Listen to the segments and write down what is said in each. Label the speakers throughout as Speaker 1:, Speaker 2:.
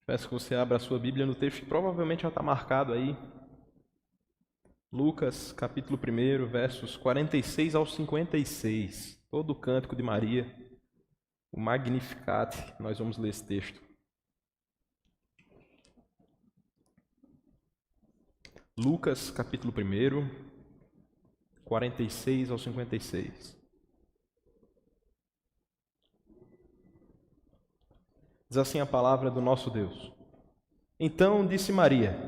Speaker 1: Peço que você abra a sua Bíblia no texto que provavelmente já está marcado aí. Lucas, capítulo 1, versos 46 ao 56. Todo o cântico de Maria, o Magnificat. Nós vamos ler esse texto. Lucas, capítulo 1, 46 ao 56. Diz assim a palavra do nosso Deus. Então disse Maria: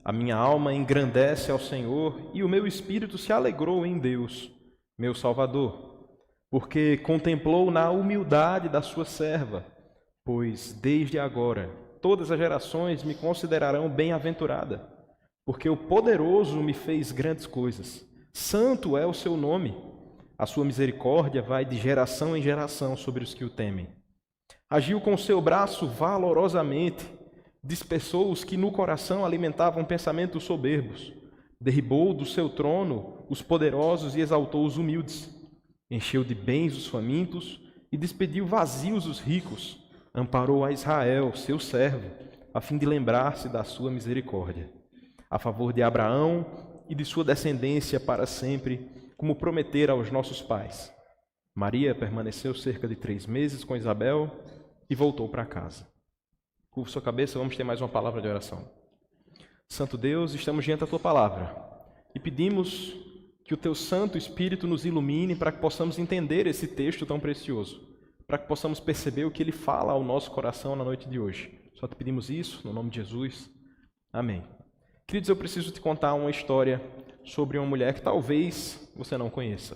Speaker 1: a minha alma engrandece ao Senhor e o meu espírito se alegrou em Deus, meu Salvador, porque contemplou na humildade da sua serva, pois desde agora todas as gerações me considerarão bem-aventurada, porque o Poderoso me fez grandes coisas. Santo é o seu nome. A sua misericórdia vai de geração em geração sobre os que o temem. Agiu com seu braço valorosamente, dispersou os que no coração alimentavam pensamentos soberbos, derribou do seu trono os poderosos e exaltou os humildes, encheu de bens os famintos e despediu vazios os ricos, amparou a Israel, seu servo, a fim de lembrar-se da sua misericórdia, a favor de Abraão e de sua descendência para sempre, como prometera aos nossos pais. Maria permaneceu cerca de 3 meses com Isabel e voltou para casa. Curva sua cabeça, vamos ter mais uma palavra de oração. Santo Deus, estamos diante da Tua palavra e pedimos que o Teu Santo Espírito nos ilumine para que possamos entender esse texto tão precioso, para que possamos perceber o que Ele fala ao nosso coração na noite de hoje. Só te pedimos isso, no nome de Jesus. Amém. Queridos, eu preciso te contar uma história sobre uma mulher que talvez você não conheça.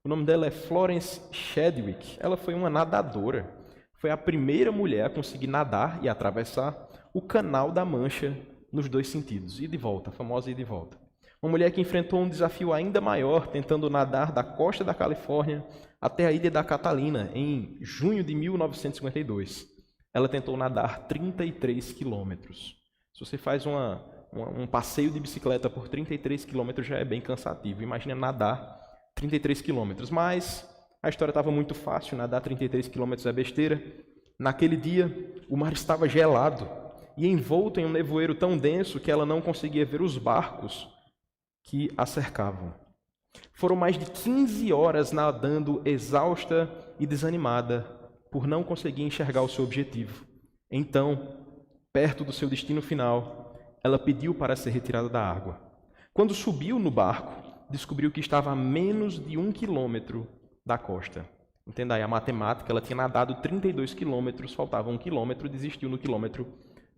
Speaker 1: O nome dela é Florence Chadwick. Ela foi uma nadadora. Foi a primeira mulher a conseguir nadar e atravessar o Canal da Mancha nos 2 sentidos, ida e volta, a famosa ida e volta. Uma mulher que enfrentou um desafio ainda maior, tentando nadar da costa da Califórnia até a ilha da Catalina, em junho de 1952. Ela tentou nadar 33 quilômetros. Se você faz um passeio de bicicleta por 33 quilômetros, já é bem cansativo. Imagina nadar 33 quilômetros, mas a história estava muito fácil, nadar 33 quilômetros é besteira. Naquele dia, o mar estava gelado e envolto em um nevoeiro tão denso que ela não conseguia ver os barcos que a cercavam. Foram mais de 15 horas nadando, exausta e desanimada, por não conseguir enxergar o seu objetivo. Então, perto do seu destino final, ela pediu para ser retirada da água. Quando subiu no barco, descobriu que estava a menos de 1 quilômetro da costa. Entenda aí a matemática, ela tinha nadado 32 quilômetros, faltava 1 quilômetro, desistiu no quilômetro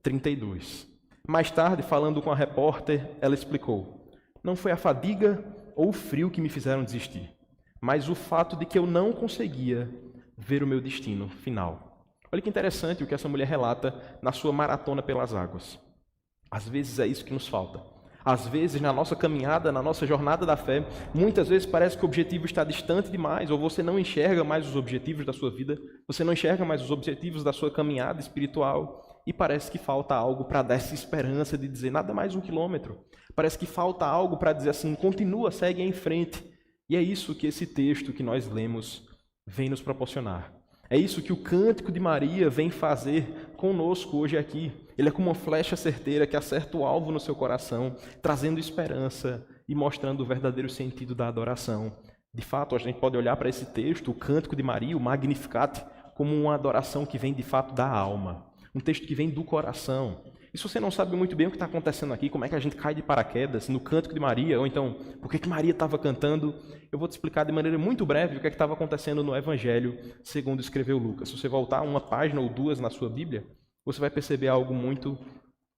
Speaker 1: 32. Mais tarde, falando com a repórter, ela explicou: não foi a fadiga ou o frio que me fizeram desistir, mas o fato de que eu não conseguia ver o meu destino final. Olha que interessante o que essa mulher relata na sua maratona pelas águas. Às vezes é isso que nos falta. Às vezes, na nossa caminhada, na nossa jornada da fé, muitas vezes parece que o objetivo está distante demais, ou você não enxerga mais os objetivos da sua vida, você não enxerga mais os objetivos da sua caminhada espiritual, e parece que falta algo para dar essa esperança de dizer nada mais 1 quilômetro. Parece que falta algo para dizer assim, continua, segue em frente. E é isso que esse texto que nós lemos vem nos proporcionar. É isso que o cântico de Maria vem fazer conosco hoje aqui. Ele é como uma flecha certeira que acerta o alvo no seu coração, trazendo esperança e mostrando o verdadeiro sentido da adoração. De fato, a gente pode olhar para esse texto, o cântico de Maria, o Magnificat, como uma adoração que vem de fato da alma. Um texto que vem do coração. E se você não sabe muito bem o que está acontecendo aqui, como é que a gente cai de paraquedas no cântico de Maria, ou então, por que Maria estava cantando, eu vou te explicar de maneira muito breve o que estava acontecendo no Evangelho, segundo escreveu Lucas. Se você voltar uma página ou 2 na sua Bíblia, você vai perceber algo muito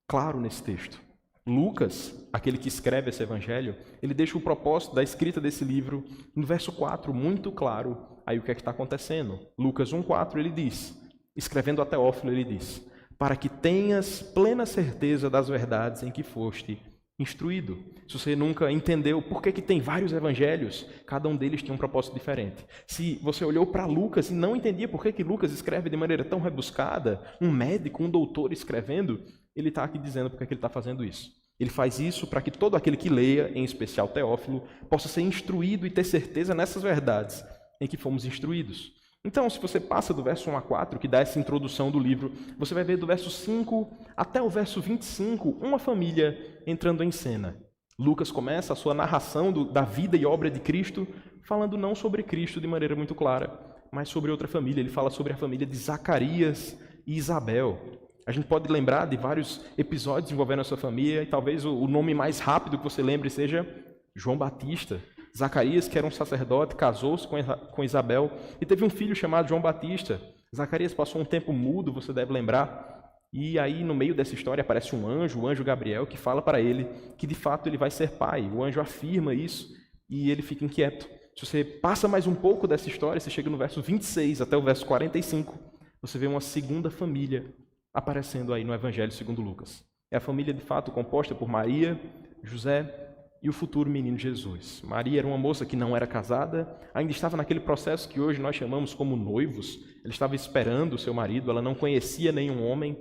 Speaker 1: claro nesse texto. Lucas, aquele que escreve esse Evangelho, ele deixa o propósito da escrita desse livro no verso 4, muito claro, aí o que é que está acontecendo. Lucas 1,4, ele diz, escrevendo a Teófilo, ele diz: para que tenhas plena certeza das verdades em que foste instruído. Se você nunca entendeu por que tem vários evangelhos, cada um deles tem um propósito diferente. Se você olhou para Lucas e não entendia por que Lucas escreve de maneira tão rebuscada, um médico, um doutor escrevendo, ele está aqui dizendo por que ele está fazendo isso. Ele faz isso para que todo aquele que leia, em especial Teófilo, possa ser instruído e ter certeza nessas verdades em que fomos instruídos. Então, se você passa do verso 1 a 4, que dá essa introdução do livro, você vai ver do verso 5 até o verso 25, uma família entrando em cena. Lucas começa a sua narração da vida e obra de Cristo, falando não sobre Cristo de maneira muito clara, mas sobre outra família. Ele fala sobre a família de Zacarias e Isabel. A gente pode lembrar de vários episódios envolvendo essa família, e talvez o nome mais rápido que você lembre seja João Batista. Zacarias, que era um sacerdote, casou-se com Isabel e teve um filho chamado João Batista. Zacarias passou um tempo mudo, você deve lembrar, e aí no meio dessa história aparece um anjo, o anjo Gabriel, que fala para ele que de fato ele vai ser pai. O anjo afirma isso e ele fica inquieto. Se você passa mais um pouco dessa história, você chega no verso 26 até o verso 45, você vê uma segunda família aparecendo aí no Evangelho segundo Lucas. É a família de fato composta por Maria, José e o futuro menino Jesus. Maria era uma moça que não era casada, ainda estava naquele processo que hoje nós chamamos como noivos. Ela estava esperando o seu marido, ela não conhecia nenhum homem,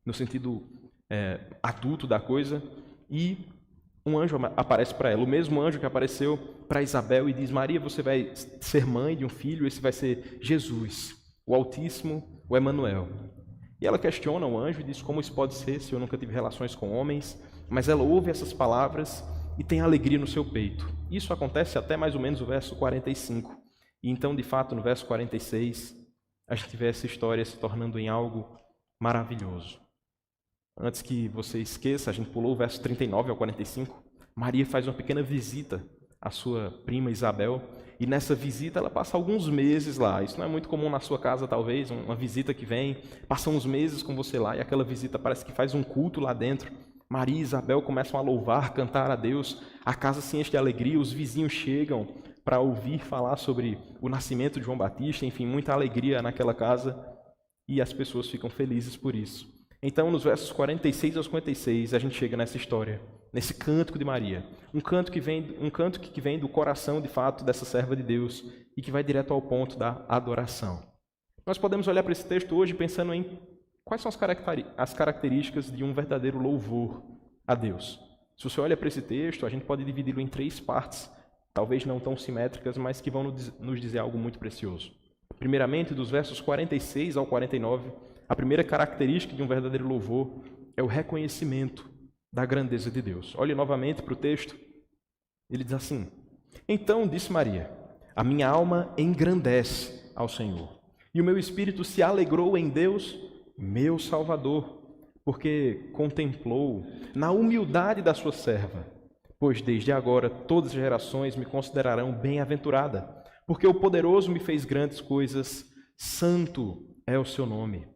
Speaker 1: no sentido adulto da coisa, e um anjo aparece para ela, o mesmo anjo que apareceu para Isabel e diz: Maria, você vai ser mãe de um filho, esse vai ser Jesus, o Altíssimo, o Emanuel. E ela questiona o anjo e diz: como isso pode ser se eu nunca tive relações com homens? Mas ela ouve essas palavras e tem alegria no seu peito. Isso acontece até mais ou menos o verso 45. E então, de fato, no verso 46, a gente vê essa história se tornando em algo maravilhoso. Antes que você esqueça, a gente pulou o verso 39 ao 45. Maria faz uma pequena visita à sua prima Isabel, e nessa visita ela passa alguns meses lá. Isso não é muito comum na sua casa, talvez, uma visita que vem, passa uns meses com você lá, e aquela visita parece que faz um culto lá dentro. Maria e Isabel começam a louvar, cantar a Deus, a casa se enche de alegria, os vizinhos chegam para ouvir falar sobre o nascimento de João Batista, enfim, muita alegria naquela casa, e as pessoas ficam felizes por isso. Então, nos versos 46 aos 56, a gente chega nessa história, nesse cântico de Maria, um canto que vem do coração, de fato, dessa serva de Deus, e que vai direto ao ponto da adoração. Nós podemos olhar para esse texto hoje pensando em quais são as características de um verdadeiro louvor a Deus. Se você olha para esse texto, a gente pode dividi-lo em 3 partes, talvez não tão simétricas, mas que vão nos dizer algo muito precioso. Primeiramente, dos versos 46 ao 49, a primeira característica de um verdadeiro louvor é o reconhecimento da grandeza de Deus. Olhe novamente para o texto. Ele diz assim: então disse Maria: a minha alma engrandece ao Senhor, e o meu espírito se alegrou em Deus, meu Salvador, porque contemplou na humildade da sua serva. Pois desde agora todas as gerações me considerarão bem-aventurada, porque o poderoso me fez grandes coisas, santo é o seu nome.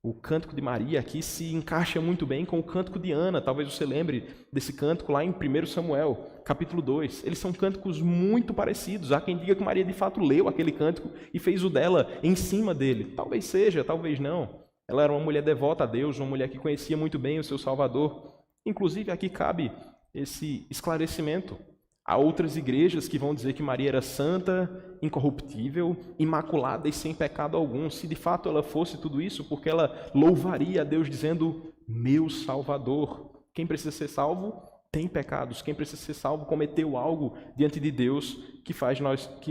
Speaker 1: O cântico de Maria aqui se encaixa muito bem com o cântico de Ana. Talvez você lembre desse cântico lá em 1 Samuel, capítulo 2. Eles são cânticos muito parecidos. Há quem diga que Maria de fato leu aquele cântico e fez o dela em cima dele. Talvez seja, talvez não. Ela era uma mulher devota a Deus, uma mulher que conhecia muito bem o seu Salvador. Inclusive, aqui cabe esse esclarecimento. Há outras igrejas que vão dizer que Maria era santa, incorruptível, imaculada e sem pecado algum. Se de fato ela fosse tudo isso, porque ela louvaria a Deus dizendo: meu Salvador. Quem precisa ser salvo tem pecados. Quem precisa ser salvo cometeu algo diante de Deus que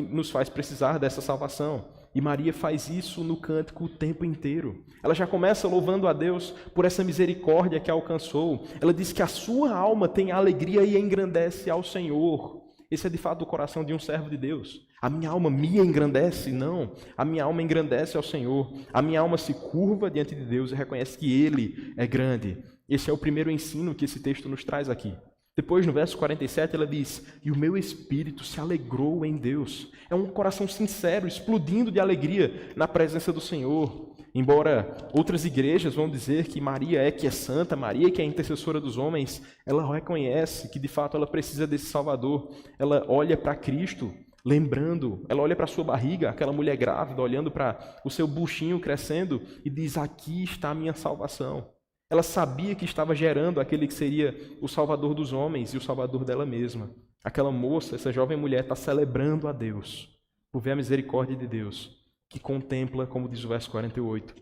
Speaker 1: nos faz precisar dessa salvação. E Maria faz isso no cântico o tempo inteiro. Ela já começa louvando a Deus por essa misericórdia que a alcançou. Ela diz que a sua alma tem alegria e engrandece ao Senhor. Esse é de fato o coração de um servo de Deus. A minha alma me engrandece? Não. A minha alma engrandece ao Senhor. A minha alma se curva diante de Deus e reconhece que Ele é grande. Esse é o primeiro ensino que esse texto nos traz aqui. Depois, no verso 47, ela diz: e o meu espírito se alegrou em Deus. É um coração sincero, explodindo de alegria na presença do Senhor. Embora outras igrejas vão dizer que Maria que é santa, Maria que é intercessora dos homens, ela reconhece que de fato ela precisa desse Salvador. Ela olha para Cristo, lembrando, ela olha para a sua barriga, aquela mulher grávida, olhando para o seu buchinho crescendo e diz: aqui está a minha salvação. Ela sabia que estava gerando aquele que seria o Salvador dos homens e o Salvador dela mesma. Aquela moça, essa jovem mulher, está celebrando a Deus por ver a misericórdia de Deus, que contempla, como diz o verso 48,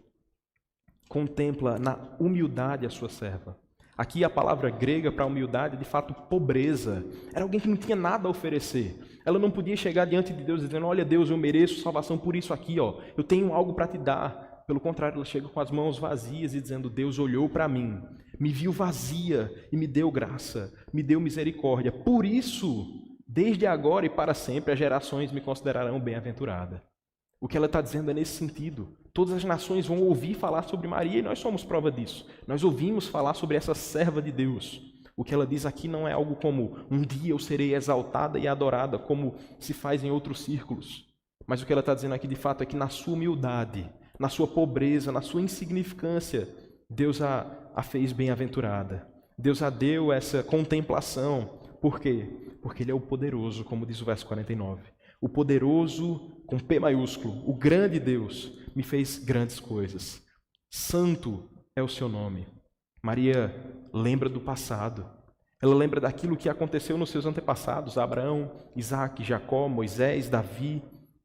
Speaker 1: contempla na humildade a sua serva. Aqui a palavra grega para humildade é de fato pobreza. Era alguém que não tinha nada a oferecer. Ela não podia chegar diante de Deus dizendo: olha Deus, eu mereço salvação por isso aqui, ó. Eu tenho algo para te dar. Pelo contrário, ela chega com as mãos vazias e dizendo: Deus olhou para mim, me viu vazia e me deu graça, me deu misericórdia. Por isso, desde agora e para sempre, as gerações me considerarão bem-aventurada. O que ela está dizendo é nesse sentido. Todas as nações vão ouvir falar sobre Maria e nós somos prova disso. Nós ouvimos falar sobre essa serva de Deus. O que ela diz aqui não é algo como um dia eu serei exaltada e adorada, como se faz em outros círculos. Mas o que ela está dizendo aqui de fato é que na sua humildade, na sua pobreza, na sua insignificância, Deus a fez bem-aventurada. Deus a deu essa contemplação. Por quê? Porque Ele é o poderoso, como diz o verso 49. O poderoso, com P maiúsculo, o grande Deus, me fez grandes coisas. Santo é o seu nome. Maria lembra do passado. Ela lembra daquilo que aconteceu nos seus antepassados, Abraão, Isaac, Jacó, Moisés, Davi.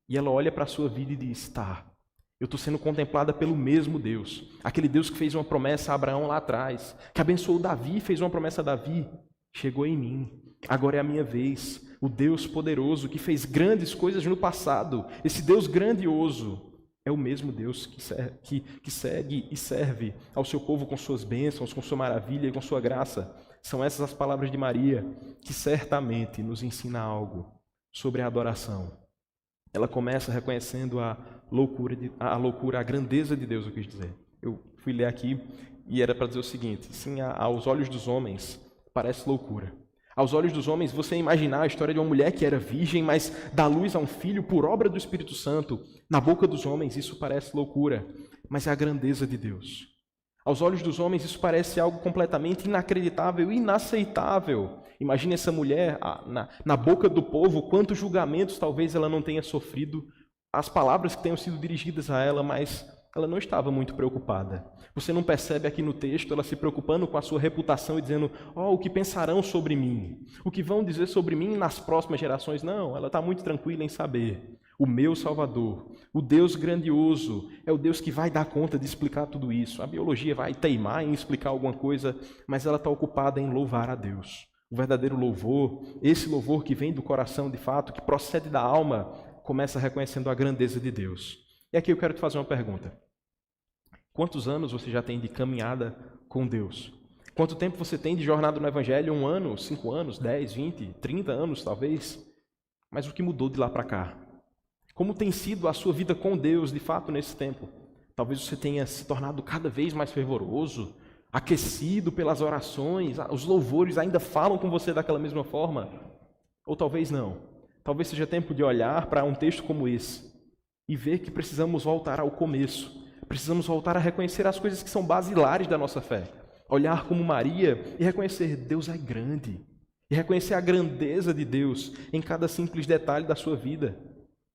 Speaker 1: E ela olha para a sua vida e diz: tá, eu estou sendo contemplada pelo mesmo Deus. Aquele Deus que fez uma promessa a Abraão lá atrás, que abençoou Davi, fez uma promessa a Davi. Chegou em mim. Agora é a minha vez. O Deus poderoso que fez grandes coisas no passado, esse Deus grandioso, é o mesmo Deus que segue e serve ao seu povo com suas bênçãos, com sua maravilha e com sua graça. São essas as palavras de Maria, que certamente nos ensina algo sobre a adoração. Ela começa reconhecendo a loucura, a grandeza de Deus, eu quis dizer. Eu fui ler aqui e era para dizer o seguinte: sim, aos olhos dos homens parece loucura. Aos olhos dos homens, você imaginar a história de uma mulher que era virgem, mas dá luz a um filho por obra do Espírito Santo. Na boca dos homens, isso parece loucura, mas é a grandeza de Deus. Aos olhos dos homens, isso parece algo completamente inacreditável, inaceitável. Imagine essa mulher na boca do povo, quantos julgamentos talvez ela não tenha sofrido, as palavras que tenham sido dirigidas a ela, mas ela não estava muito preocupada. Você não percebe aqui no texto ela se preocupando com a sua reputação e dizendo: o que pensarão sobre mim? O que vão dizer sobre mim nas próximas gerações? Não, ela está muito tranquila em saber. O meu Salvador, o Deus grandioso, é o Deus que vai dar conta de explicar tudo isso. A biologia vai teimar em explicar alguma coisa, mas ela está ocupada em louvar a Deus. O verdadeiro louvor, esse louvor que vem do coração de fato, que procede da alma, começa reconhecendo a grandeza de Deus. E aqui eu quero te fazer uma pergunta. Quantos anos você já tem de caminhada com Deus? Quanto tempo você tem de jornada no Evangelho? 1 ano, 5 anos, 10, 20, 30 anos talvez? Mas o que mudou de lá para cá? Como tem sido a sua vida com Deus de fato nesse tempo? Talvez você tenha se tornado cada vez mais fervoroso, aquecido pelas orações, os louvores ainda falam com você daquela mesma forma? Ou talvez não. Talvez seja tempo de olhar para um texto como esse e ver que precisamos voltar ao começo. Precisamos voltar a reconhecer as coisas que são basilares da nossa fé. Olhar como Maria e reconhecer: Deus é grande. E reconhecer a grandeza de Deus em cada simples detalhe da sua vida.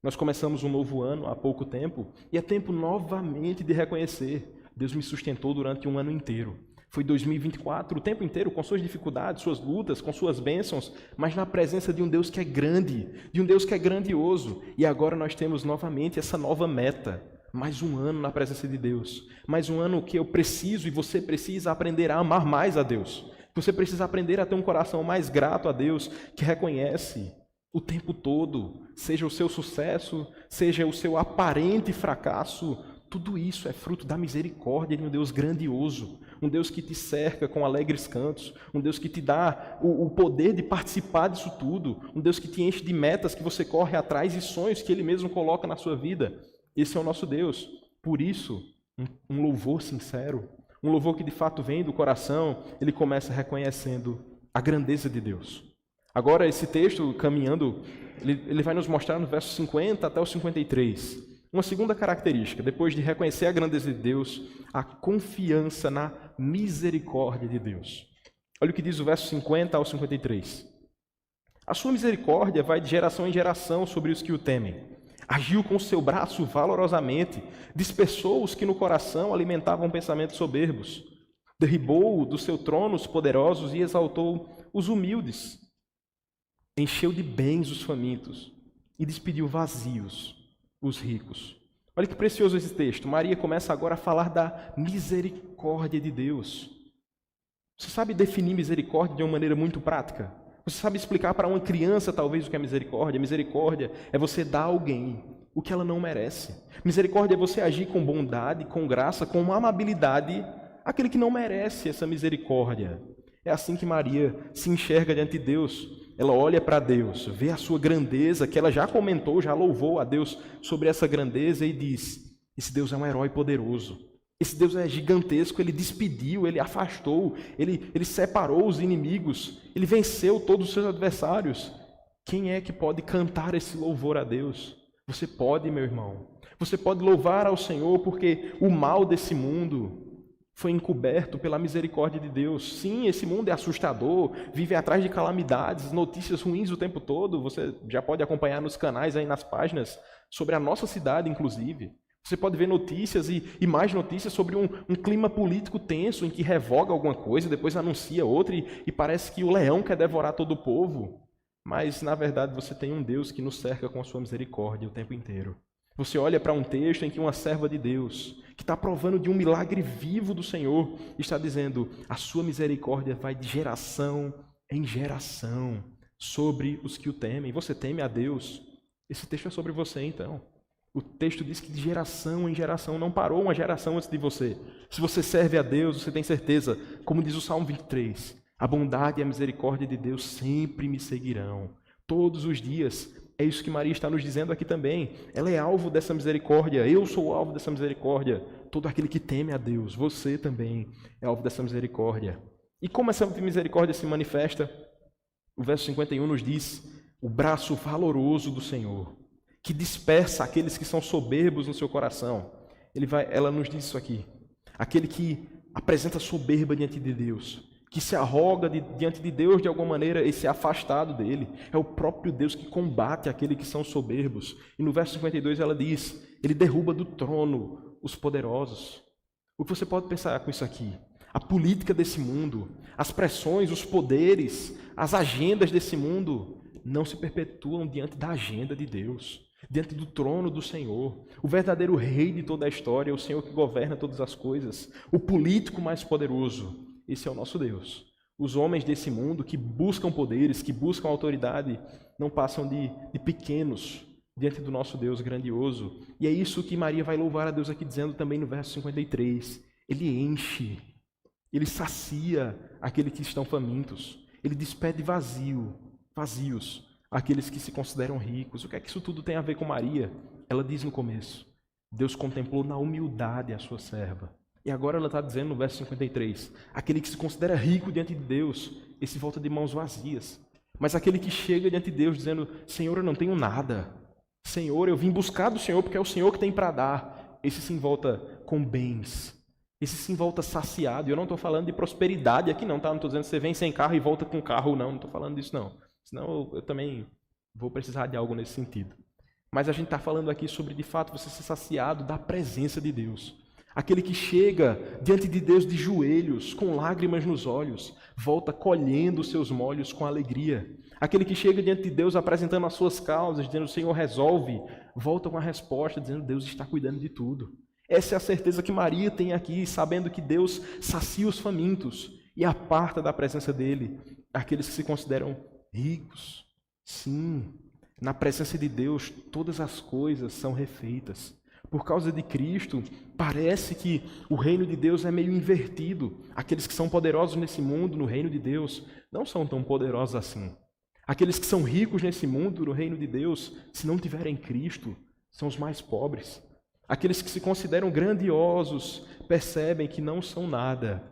Speaker 1: Nós começamos um novo ano há pouco tempo e é tempo novamente de reconhecer: Deus me sustentou durante um ano inteiro. Foi 2024, o tempo inteiro, com suas dificuldades, suas lutas, com suas bênçãos, mas na presença de um Deus que é grande, de um Deus que é grandioso. E agora nós temos novamente essa nova meta. Mais um ano na presença de Deus. Mais um ano que eu preciso e você precisa aprender a amar mais a Deus. Você precisa aprender a ter um coração mais grato a Deus, que reconhece o tempo todo, seja o seu sucesso, seja o seu aparente fracasso, tudo isso é fruto da misericórdia de um Deus grandioso, um Deus que te cerca com alegres cantos, um Deus que te dá o poder de participar disso tudo, um Deus que te enche de metas que você corre atrás e sonhos que Ele mesmo coloca na sua vida. Esse é o nosso Deus. Por isso, um louvor sincero, um louvor que de fato vem do coração, ele começa reconhecendo a grandeza de Deus. Agora, esse texto, caminhando, ele vai nos mostrar no verso 50 até o 53, uma segunda característica, depois de reconhecer a grandeza de Deus, a confiança na misericórdia de Deus. Olha o que diz o verso 50 ao 53. A sua misericórdia vai de geração em geração sobre os que o temem. Agiu com o seu braço valorosamente, dispersou os que no coração alimentavam pensamentos soberbos, derribou do seu trono os poderosos e exaltou os humildes, encheu de bens os famintos e despediu vazios os ricos. Olha que precioso esse texto. Maria começa agora a falar da misericórdia de Deus. Você sabe definir misericórdia de uma maneira muito prática? Você sabe explicar para uma criança talvez o que é misericórdia? Misericórdia é você dar a alguém o que ela não merece. Misericórdia é você agir com bondade, com graça, com amabilidade, aquele que não merece essa misericórdia. É assim que Maria se enxerga diante de Deus. Ela olha para Deus, vê a sua grandeza, que ela já comentou, já louvou a Deus sobre essa grandeza e diz: esse Deus é um herói poderoso. Esse Deus é gigantesco, Ele despediu, Ele afastou, Ele separou os inimigos, Ele venceu todos os seus adversários. Quem é que pode cantar esse louvor a Deus? Você pode, meu irmão. Você pode louvar ao Senhor porque o mal desse mundo foi encoberto pela misericórdia de Deus. Sim, esse mundo é assustador, vive atrás de calamidades, notícias ruins o tempo todo. Você já pode acompanhar nos canais, aí nas páginas, sobre a nossa cidade, inclusive. Você pode ver notícias e mais notícias sobre um clima político tenso, em que revoga alguma coisa, depois anuncia outra, e parece que o leão quer devorar todo o povo. Mas, na verdade, você tem um Deus que nos cerca com a sua misericórdia o tempo inteiro. Você olha para um texto em que uma serva de Deus, que está provando de um milagre vivo do Senhor, está dizendo: a sua misericórdia vai de geração em geração sobre os que o temem. Você teme a Deus? Esse texto é sobre você, então. O texto diz que de geração em geração, não parou uma geração antes de você. Se você serve a Deus, você tem certeza, como diz o Salmo 23, a bondade e a misericórdia de Deus sempre me seguirão, todos os dias. É isso que Maria está nos dizendo aqui também. Ela é alvo dessa misericórdia, eu sou alvo dessa misericórdia. Todo aquele que teme a Deus, você também é alvo dessa misericórdia. E como essa misericórdia se manifesta? O verso 51 nos diz: o braço valoroso do Senhor, que dispersa aqueles que são soberbos no seu coração. Ela nos diz isso aqui. Aquele que apresenta soberba diante de Deus, que se arroga diante de Deus de alguma maneira e se é afastado dele. É o próprio Deus que combate aqueles que são soberbos. E no verso 52 ela diz: ele derruba do trono os poderosos. O que você pode pensar com isso aqui? A política desse mundo, as pressões, os poderes, as agendas desse mundo não se perpetuam diante da agenda de Deus, diante do trono do Senhor. O verdadeiro rei de toda a história, o Senhor que governa todas as coisas, o político mais poderoso. Esse é o nosso Deus. Os homens desse mundo que buscam poderes, que buscam autoridade, não passam de pequenos diante do nosso Deus grandioso. E é isso que Maria vai louvar a Deus aqui, dizendo também no verso 53. Ele enche, ele sacia aqueles que estão famintos, ele despede vazios aqueles que se consideram ricos. O que é que isso tudo tem a ver com Maria? Ela diz no começo: Deus contemplou na humildade a sua serva. E agora ela está dizendo no verso 53, aquele que se considera rico diante de Deus, esse volta de mãos vazias. Mas aquele que chega diante de Deus dizendo: Senhor, eu não tenho nada. Senhor, eu vim buscar do Senhor porque é o Senhor que tem para dar. Esse sim volta com bens. Esse sim volta saciado. E eu não estou falando de prosperidade aqui não, tá? Não estou dizendo que você vem sem carro e volta com carro, não. Não estou falando disso não. Senão eu também vou precisar de algo nesse sentido. Mas a gente está falando aqui sobre, de fato, você ser saciado da presença de Deus. Aquele que chega diante de Deus de joelhos, com lágrimas nos olhos, volta colhendo os seus molhos com alegria. Aquele que chega diante de Deus apresentando as suas causas, dizendo: o Senhor resolve, volta com a resposta, dizendo: Deus está cuidando de tudo. Essa é a certeza que Maria tem aqui, sabendo que Deus sacia os famintos e aparta da presença dele aqueles que se consideram ricos. Sim, na presença de Deus todas as coisas são refeitas. Por causa de Cristo, parece que o reino de Deus é meio invertido. Aqueles que são poderosos nesse mundo, no reino de Deus, não são tão poderosos assim. Aqueles que são ricos nesse mundo, no reino de Deus, se não tiverem Cristo, são os mais pobres. Aqueles que se consideram grandiosos, percebem que não são nada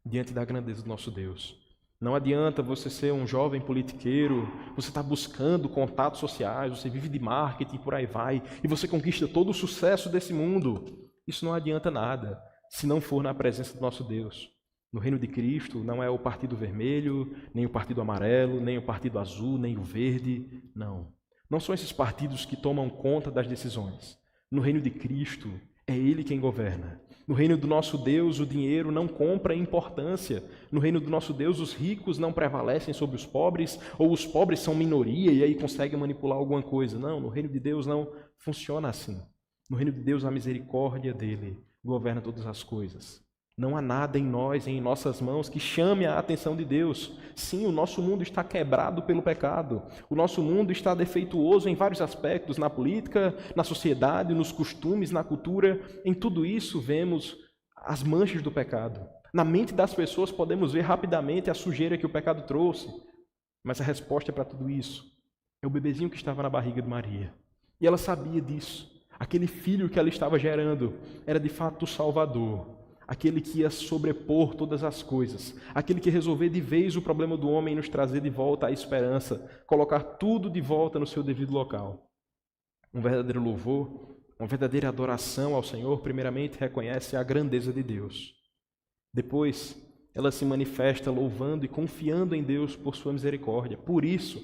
Speaker 1: diante da grandeza do nosso Deus. Não adianta você ser um jovem politiqueiro, você está buscando contatos sociais, você vive de marketing, por aí vai, e você conquista todo o sucesso desse mundo. Isso não adianta nada, se não for na presença do nosso Deus. No reino de Cristo, não é o partido vermelho, nem o partido amarelo, nem o partido azul, nem o verde, não. Não são esses partidos que tomam conta das decisões. No reino de Cristo, é Ele quem governa. No reino do nosso Deus, o dinheiro não compra importância. No reino do nosso Deus, os ricos não prevalecem sobre os pobres, ou os pobres são minoria e aí conseguem manipular alguma coisa. Não, no reino de Deus não funciona assim. No reino de Deus, a misericórdia dele governa todas as coisas. Não há nada em nós, em nossas mãos, que chame a atenção de Deus. Sim, o nosso mundo está quebrado pelo pecado. O nosso mundo está defeituoso em vários aspectos, na política, na sociedade, nos costumes, na cultura. Em tudo isso vemos as manchas do pecado. Na mente das pessoas podemos ver rapidamente a sujeira que o pecado trouxe. Mas a resposta para tudo isso é o bebezinho que estava na barriga de Maria. E ela sabia disso. Aquele filho que ela estava gerando era de fato o Salvador. Aquele que ia sobrepor todas as coisas, aquele que ia resolver de vez o problema do homem e nos trazer de volta a esperança, colocar tudo de volta no seu devido local. Um verdadeiro louvor, uma verdadeira adoração ao Senhor, primeiramente reconhece a grandeza de Deus. Depois, ela se manifesta louvando e confiando em Deus por sua misericórdia. Por isso,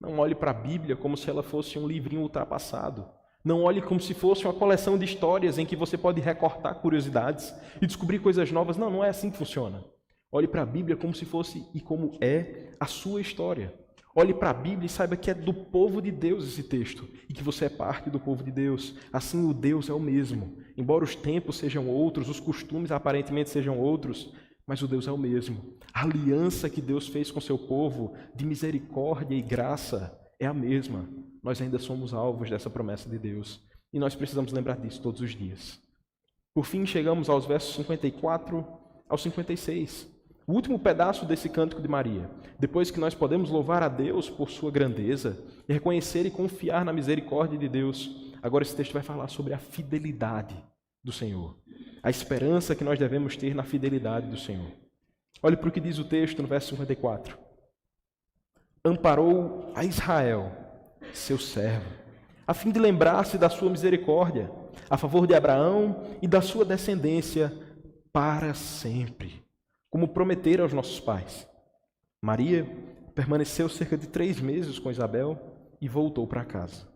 Speaker 1: não olhe para a Bíblia como se ela fosse um livrinho ultrapassado. Não olhe como se fosse uma coleção de histórias em que você pode recortar curiosidades e descobrir coisas novas. Não, não é assim que funciona. Olhe para a Bíblia como se fosse e como é a sua história. Olhe para a Bíblia e saiba que é do povo de Deus esse texto e que você é parte do povo de Deus. Assim, o Deus é o mesmo. Embora os tempos sejam outros, os costumes aparentemente sejam outros, mas o Deus é o mesmo. A aliança que Deus fez com seu povo de misericórdia e graça é a mesma. Nós ainda somos alvos dessa promessa de Deus. E nós precisamos lembrar disso todos os dias. Por fim, chegamos aos versos 54 ao 56. O último pedaço desse cântico de Maria. Depois que nós podemos louvar a Deus por sua grandeza, e reconhecer e confiar na misericórdia de Deus, agora esse texto vai falar sobre a fidelidade do Senhor. A esperança que nós devemos ter na fidelidade do Senhor. Olhe para o que diz o texto no verso 54. Amparou a Israel, seu servo, a fim de lembrar-se da sua misericórdia, a favor de Abraão e da sua descendência para sempre, como prometera aos nossos pais. Maria permaneceu cerca de 3 meses com Isabel e voltou para casa.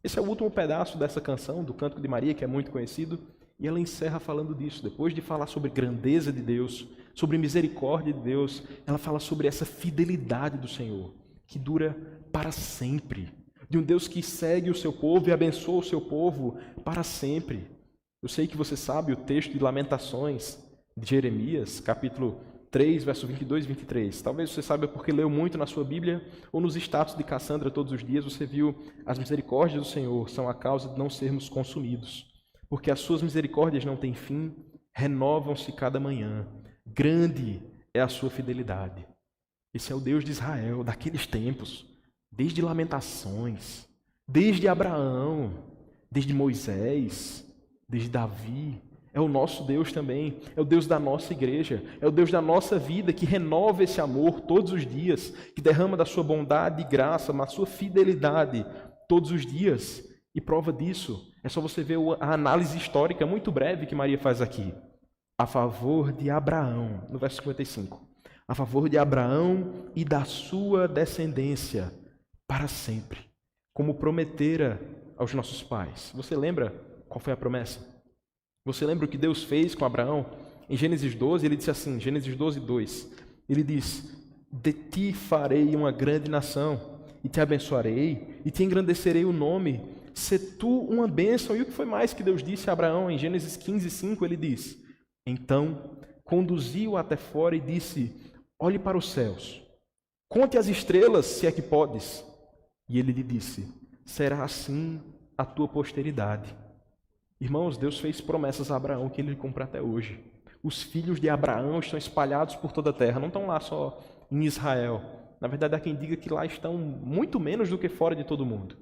Speaker 1: Esse é o último pedaço dessa canção, do Cântico de Maria, que é muito conhecido, e ela encerra falando disso. Depois de falar sobre grandeza de Deus, sobre misericórdia de Deus, ela fala sobre essa fidelidade do Senhor, que dura para sempre, de um Deus que segue o seu povo e abençoa o seu povo para sempre. Eu sei que você sabe o texto de Lamentações de Jeremias, capítulo 3, verso 22 e 23. Talvez você saiba porque leu muito na sua Bíblia ou nos status de Cassandra todos os dias, você viu as misericórdias do Senhor são a causa de não sermos consumidos, porque as suas misericórdias não têm fim, renovam-se cada manhã. Grande é a sua fidelidade. Esse é o Deus de Israel, daqueles tempos, desde Lamentações, desde Abraão, desde Moisés, desde Davi. É o nosso Deus também, é o Deus da nossa igreja, é o Deus da nossa vida, que renova esse amor todos os dias, que derrama da sua bondade e graça, na sua fidelidade todos os dias. E prova disso é só você ver a análise histórica muito breve que Maria faz aqui. A favor de Abraão, no verso 55. A favor de Abraão e da sua descendência para sempre, como prometera aos nossos pais. Você lembra qual foi a promessa? Você lembra o que Deus fez com Abraão? Em Gênesis 12, ele disse assim, Gênesis 12, 2, ele diz: de ti farei uma grande nação, e te abençoarei, e te engrandecerei o nome, se tu uma bênção. E o que foi mais que Deus disse a Abraão? Em Gênesis 15, 5, ele diz: então conduziu até fora e disse: olhe para os céus, conte as estrelas, se é que podes. E ele lhe disse: será assim a tua posteridade. Irmãos, Deus fez promessas a Abraão que ele cumpre até hoje. Os filhos de Abraão estão espalhados por toda a terra, não estão lá só em Israel. Na verdade, há quem diga que lá estão muito menos do que fora de todo mundo.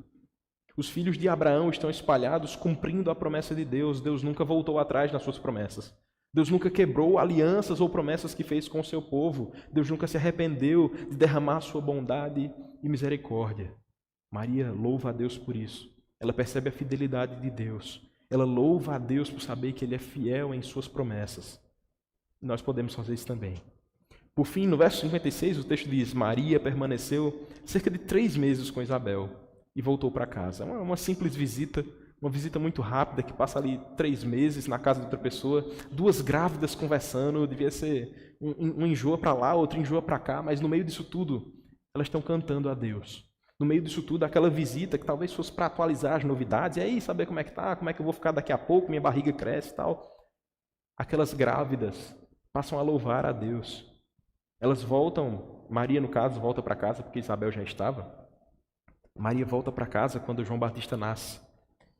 Speaker 1: Os filhos de Abraão estão espalhados cumprindo a promessa de Deus. Deus nunca voltou atrás nas suas promessas. Deus nunca quebrou alianças ou promessas que fez com o seu povo. Deus nunca se arrependeu de derramar sua bondade e misericórdia. Maria louva a Deus por isso. Ela percebe a fidelidade de Deus. Ela louva a Deus por saber que Ele é fiel em suas promessas. E nós podemos fazer isso também. Por fim, no verso 56, o texto diz: Maria permaneceu cerca de 3 meses com Isabel e voltou para casa. Uma simples visita, uma visita muito rápida, que passa ali 3 meses na casa de outra pessoa, 2 grávidas conversando, devia ser um enjoa para lá, outro enjoa para cá, mas no meio disso tudo, elas estão cantando a Deus. No meio disso tudo, aquela visita que talvez fosse para atualizar as novidades, e aí saber como é que tá, como é que eu vou ficar daqui a pouco, minha barriga cresce e tal. Aquelas grávidas passam a louvar a Deus. Elas voltam, Maria, no caso, volta para casa, porque Isabel já estava. Maria volta para casa quando João Batista nasce.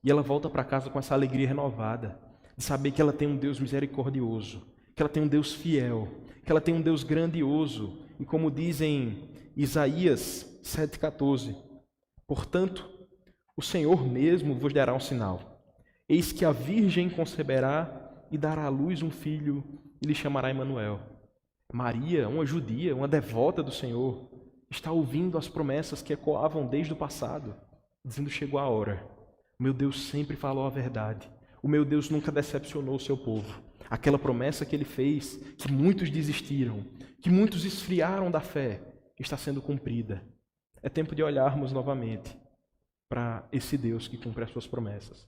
Speaker 1: E ela volta para casa com essa alegria renovada, de saber que ela tem um Deus misericordioso, que ela tem um Deus fiel, que ela tem um Deus grandioso. E como diz em Isaías 7,14, portanto, o Senhor mesmo vos dará um sinal. Eis que a virgem conceberá e dará à luz um filho e lhe chamará Emanuel. Maria, uma judia, uma devota do Senhor, está ouvindo as promessas que ecoavam desde o passado, dizendo: chegou a hora. O meu Deus sempre falou a verdade. O meu Deus nunca decepcionou o seu povo. Aquela promessa que ele fez, que muitos desistiram, que muitos esfriaram da fé, está sendo cumprida. É tempo de olharmos novamente para esse Deus que cumpre as suas promessas.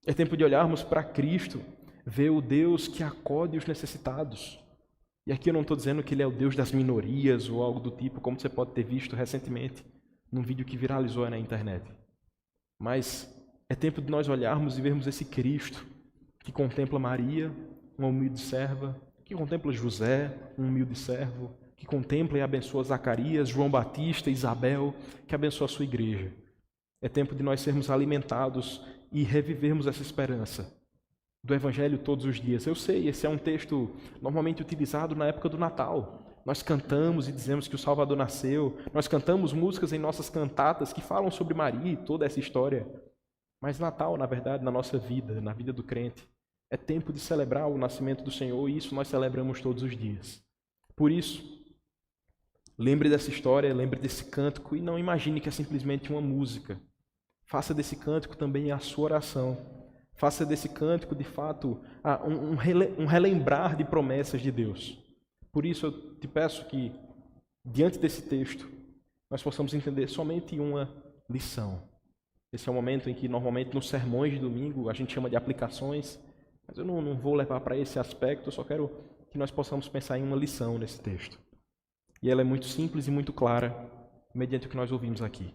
Speaker 1: É tempo de olharmos para Cristo, ver o Deus que acode os necessitados. E aqui eu não estou dizendo que ele é o Deus das minorias ou algo do tipo, como você pode ter visto recentemente num vídeo que viralizou na internet. Mas é tempo de nós olharmos e vermos esse Cristo que contempla Maria, uma humilde serva, que contempla José, um humilde servo, que contempla e abençoa Zacarias, João Batista, Isabel, que abençoa a sua igreja. É tempo de nós sermos alimentados e revivermos essa esperança do Evangelho todos os dias. Eu sei, esse é um texto normalmente utilizado na época do Natal. Nós cantamos e dizemos que o Salvador nasceu. Nós cantamos músicas em nossas cantatas que falam sobre Maria e toda essa história. Mas Natal, na verdade, na nossa vida, na vida do crente, é tempo de celebrar o nascimento do Senhor, e isso nós celebramos todos os dias. Por isso, lembre dessa história, lembre desse cântico e não imagine que é simplesmente uma música. Faça desse cântico também a sua oração. Faça desse cântico, de fato, um relembrar de promessas de Deus. Por isso eu te peço que, diante desse texto, nós possamos entender somente uma lição. Esse é o momento em que, normalmente, nos sermões de domingo, a gente chama de aplicações, mas eu não vou levar para esse aspecto, eu só quero que nós possamos pensar em uma lição nesse texto. E ela é muito simples e muito clara, mediante o que nós ouvimos aqui.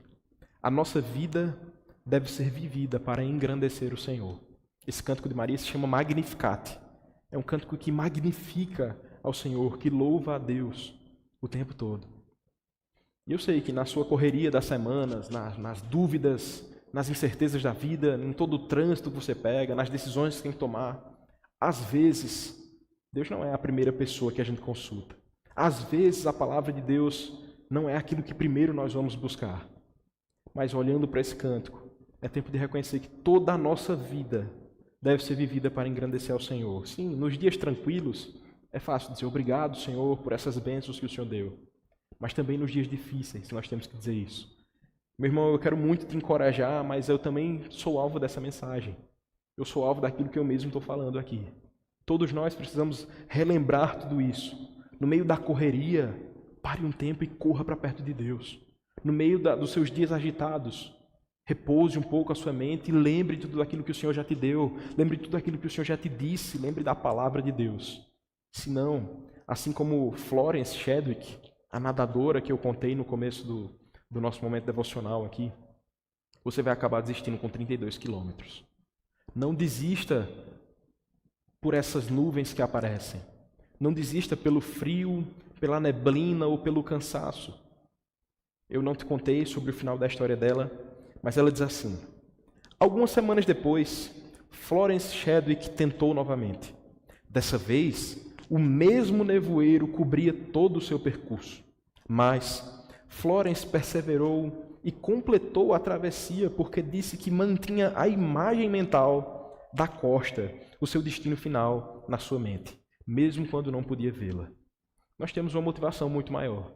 Speaker 1: A nossa vida deve ser vivida para engrandecer o Senhor. Esse cântico de Maria se chama Magnificat. É um cântico que magnifica ao Senhor, que louva a Deus o tempo todo. E eu sei que na sua correria das semanas, nas dúvidas, nas incertezas da vida, em todo o trânsito que você pega, nas decisões que tem que tomar, às vezes, Deus não é a primeira pessoa que a gente consulta. Às vezes, a palavra de Deus não é aquilo que primeiro nós vamos buscar. Mas olhando para esse cântico, é tempo de reconhecer que toda a nossa vida deve ser vivida para engrandecer ao Senhor. Sim, nos dias tranquilos, é fácil dizer obrigado, Senhor, por essas bênçãos que o Senhor deu. Mas também nos dias difíceis, nós temos que dizer isso. Meu irmão, eu quero muito te encorajar, mas eu também sou alvo dessa mensagem. Eu sou alvo daquilo que eu mesmo estou falando aqui. Todos nós precisamos relembrar tudo isso. No meio da correria, pare um tempo e corra para perto de Deus. No meio dos seus dias agitados, repouse um pouco a sua mente e lembre de tudo aquilo que o Senhor já te deu. Lembre de tudo aquilo que o Senhor já te disse. Lembre da palavra de Deus. Senão, assim como Florence Chadwick, a nadadora que eu contei no começo do nosso momento devocional aqui, você vai acabar desistindo com 32 quilômetros. Não desista por essas nuvens que aparecem. Não desista pelo frio, pela neblina ou pelo cansaço. Eu não te contei sobre o final da história dela, mas ela diz assim: algumas semanas depois, Florence Chadwick tentou novamente. Dessa vez, o mesmo nevoeiro cobria todo o seu percurso. Mas Florence perseverou e completou a travessia porque disse que mantinha a imagem mental da costa, o seu destino final, na sua mente, mesmo quando não podia vê-la. Nós temos uma motivação muito maior.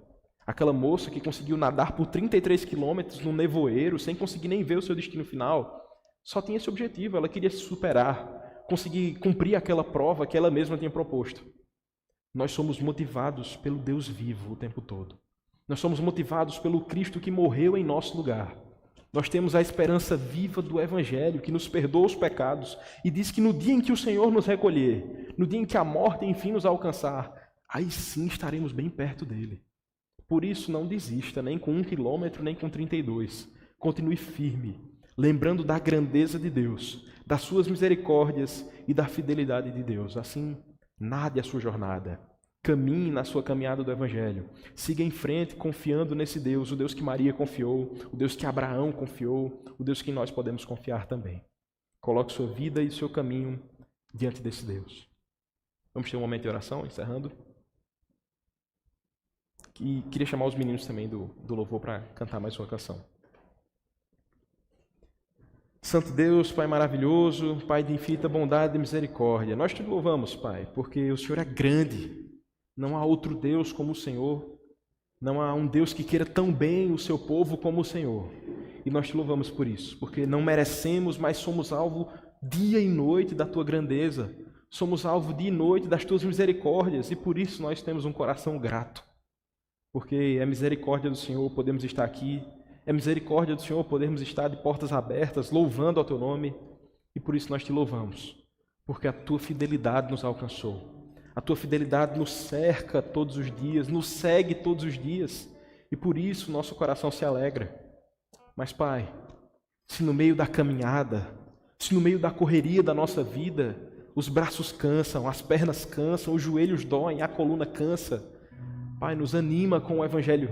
Speaker 1: Aquela moça que conseguiu nadar por 33 quilômetros no nevoeiro, sem conseguir nem ver o seu destino final, só tinha esse objetivo, ela queria se superar, conseguir cumprir aquela prova que ela mesma tinha proposto. Nós somos motivados pelo Deus vivo o tempo todo. Nós somos motivados pelo Cristo que morreu em nosso lugar. Nós temos a esperança viva do Evangelho, que nos perdoa os pecados e diz que no dia em que o Senhor nos recolher, no dia em que a morte enfim nos alcançar, aí sim estaremos bem perto dele. Por isso, não desista, nem com 1 quilômetro, nem com 32. Continue firme, lembrando da grandeza de Deus, das suas misericórdias e da fidelidade de Deus. Assim, nade a sua jornada. Caminhe na sua caminhada do Evangelho. Siga em frente confiando nesse Deus, o Deus que Maria confiou, o Deus que Abraão confiou, o Deus que nós podemos confiar também. Coloque sua vida e seu caminho diante desse Deus. Vamos ter um momento de oração, encerrando. E queria chamar os meninos também do louvor para cantar mais uma canção. Santo Deus, Pai maravilhoso, Pai de infinita bondade e misericórdia, nós te louvamos, Pai, porque o Senhor é grande. Não há outro Deus como o Senhor. Não há um Deus que queira tão bem o seu povo como o Senhor. E nós te louvamos por isso, porque não merecemos, mas somos alvo dia e noite da tua grandeza. Somos alvo dia e noite das tuas misericórdias, e por isso nós temos um coração grato. Porque é misericórdia do Senhor podemos estar aqui, é misericórdia do Senhor podermos estar de portas abertas, louvando ao teu nome, e por isso nós te louvamos, porque a tua fidelidade nos alcançou. A tua fidelidade nos cerca todos os dias, nos segue todos os dias, e por isso nosso coração se alegra. Mas, Pai, se no meio da caminhada, se no meio da correria da nossa vida, os braços cansam, as pernas cansam, os joelhos doem, a coluna cansa, Pai, nos anima com o Evangelho,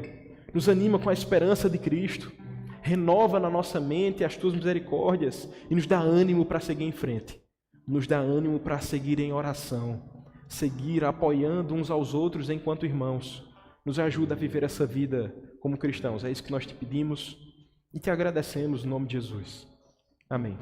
Speaker 1: nos anima com a esperança de Cristo, renova na nossa mente as tuas misericórdias e nos dá ânimo para seguir em frente, nos dá ânimo para seguir em oração, seguir apoiando uns aos outros enquanto irmãos. Nos ajuda a viver essa vida como cristãos. É isso que nós te pedimos e te agradecemos no nome de Jesus. Amém.